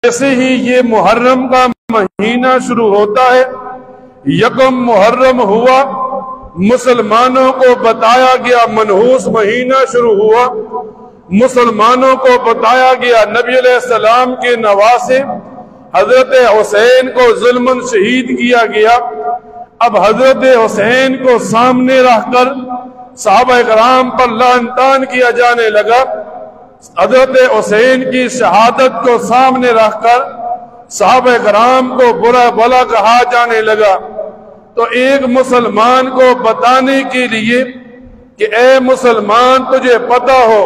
جیسے ہی یہ محرم کا مہینہ شروع ہوتا ہے، یکم محرم ہوا، مسلمانوں کو بتایا گیا منحوس مہینہ شروع ہوا، مسلمانوں کو بتایا گیا نبی علیہ السلام کے نواسے حضرت حسین کو ظلماً شہید کیا گیا۔ اب حضرت حسین کو سامنے رکھ کر صحابہ کرام پر لعن طعن کیا جانے لگا، حضرت حسین کی شہادت کو سامنے رکھ کر صحابہ کرام کو برا بھلا کہا جانے لگا۔ تو ایک مسلمان کو بتانے کے لیے کہ اے مسلمان، تجھے پتہ ہو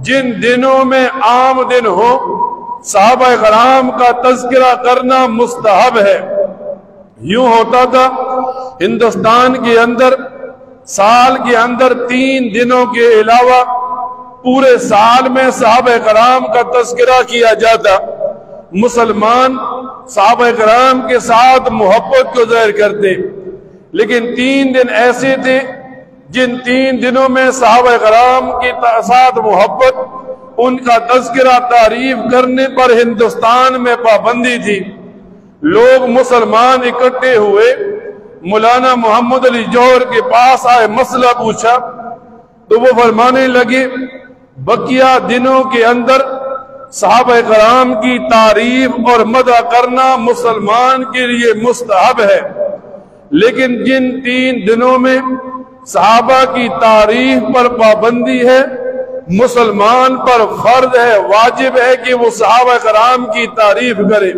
جن دنوں میں عام دن ہو صحابہ کرام کا تذکرہ کرنا مستحب ہے۔ یوں ہوتا تھا ہندوستان کے اندر سال کے اندر 3 دنوں کے علاوہ پورے سال میں صحابہ کرام کا تذکرہ کیا جاتا۔ مسلمان صحابہ کرام کے ساتھ محبت کو ظاہر کرتے، لیکن 3 دن ایسے تھے جن 3 دنوں میں صحابہ کرام کے ساتھ محبت، ان کا تذکرہ تعریف کرنے پر ہندوستان میں پابندی تھی۔ لوگ مسلمان اکٹھے ہوئے، مولانا محمد علی جوہر کے پاس آئے، مسئلہ پوچھا تو وہ فرمانے لگے بقیہ دنوں کے اندر صحابہ کرام کی تعریف اور مدح کرنا مسلمان کے لیے مستحب ہے، لیکن جن 3 دنوں میں صحابہ کی تعریف پر پابندی ہے، مسلمان پر فرض ہے، واجب ہے کہ وہ صحابہ کرام کی تعریف کرے۔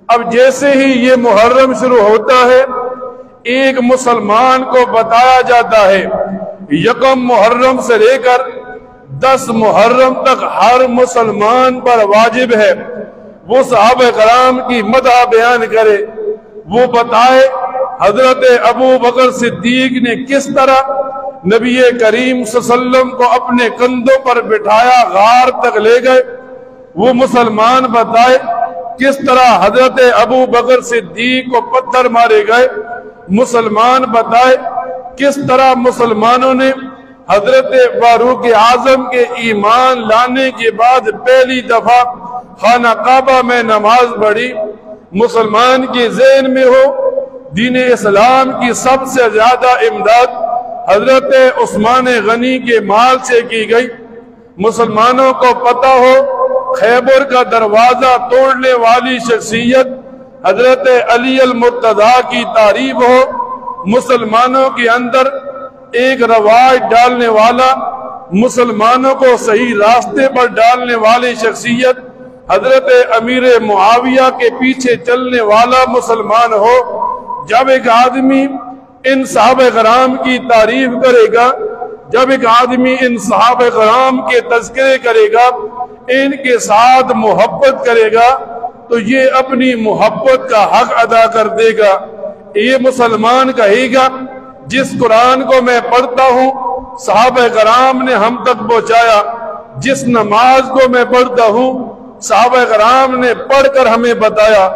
اب جیسے ہی یہ محرم شروع ہوتا ہے، ایک مسلمان کو بتایا جاتا ہے یکم محرم سے لے کر 10 محرم تک ہر مسلمان پر واجب ہے وہ صحابہ کرام کی مدح بیان کرے، وہ بتائے حضرت ابو بکر صدیق نے کس طرح نبی کریم صلی اللہ علیہ وسلم کو اپنے کندھوں پر بٹھایا، غار تک لے گئے، وہ مسلمان بتائے کس طرح حضرت ابو بکر صدیق کو پتھر مارے گئے، مسلمان بتائے کس طرح مسلمانوں نے حضرت فاروق اعظم کے ایمان لانے کے بعد پہلی دفعہ خانہ کعبہ میں نماز پڑھی۔ مسلمان کے ذہن میں ہو دین اسلام کی سب سے زیادہ امداد حضرت عثمان غنی کے مال سے کی گئی، مسلمانوں کو پتہ ہو خیبر کا دروازہ توڑنے والی شخصیت حضرت علی المرتضیٰ کی تعریف ہو، مسلمانوں کے اندر ایک رواج ڈالنے والا، مسلمانوں کو صحیح راستے پر ڈالنے والی شخصیت حضرت امیر معاویہ کے پیچھے چلنے والا مسلمان ہو۔ جب ایک آدمی ان صحابہ کرام کی تعریف کرے گا، جب ایک آدمی ان صحابہ کرام کے تذکرے کرے گا، ان کے ساتھ محبت کرے گا، تو یہ اپنی محبت کا حق ادا کر دے گا۔ یہ مسلمان کہے گا جس قرآن کو میں پڑھتا ہوں صحابہ کرام نے ہم تک پہنچایا، جس نماز کو میں پڑھتا ہوں صحابہ کرام نے پڑھ کر ہمیں بتایا۔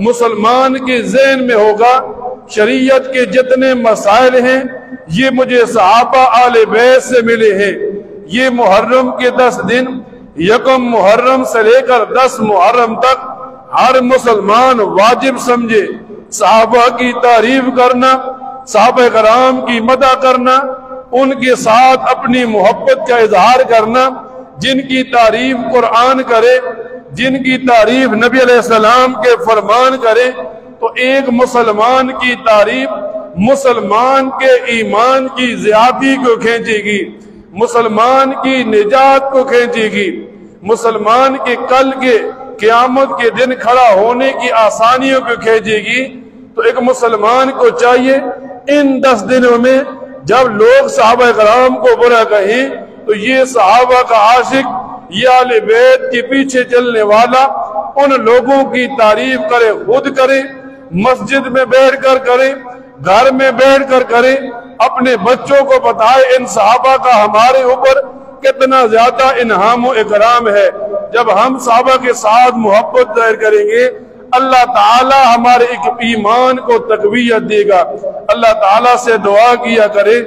مسلمان کے ذہن میں ہوگا شریعت کے جتنے مسائل ہیں یہ مجھے صحابہ آل بیت سے ملے ہیں۔ یہ محرم کے 10 دن، یکم محرم سے لے کر 10 محرم تک ہر مسلمان واجب سمجھے صحابہ کی تعریف کرنا، صحابہ کرام کی مدح کرنا، ان کے ساتھ اپنی محبت کا اظہار کرنا، جن کی تعریف قرآن کرے، جن کی تعریف نبی علیہ السلام کے فرمان کرے، تو ایک مسلمان کی تعریف مسلمان کے ایمان کی زیادتی کو کھینچے گی، مسلمان کی نجات کو کھینچے گی، مسلمان کے کل کے قیامت کے دن کھڑا ہونے کی آسانیوں کو کھینچے گی۔ تو ایک مسلمان کو چاہیے ان 10 دنوں میں جب لوگ صحابہ کرام کو برا کہیں تو یہ صحابہ کا عاشق، یہ اہل بیت کے پیچھے چلنے والا ان لوگوں کی تعریف کرے، خود کرے، مسجد میں بیٹھ کر کرے، گھر میں بیٹھ کر کرے، اپنے بچوں کو بتائے ان صحابہ کا ہمارے اوپر کتنا زیادہ انعام و اکرام ہے۔ جب ہم صحابہ کے ساتھ محبت ظاہر کریں گے، اللہ تعالی ہمارے ایمان کو تقویت دے گا۔ اللہ تعالی سے دعا کیا کرے،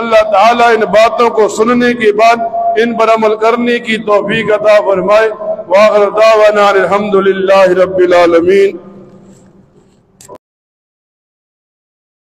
اللہ تعالی ان باتوں کو سننے کے بعد ان پر عمل کرنے کی توفیق عطا فرمائے۔ وآخر دعوانا الحمدللہ رب العالمین۔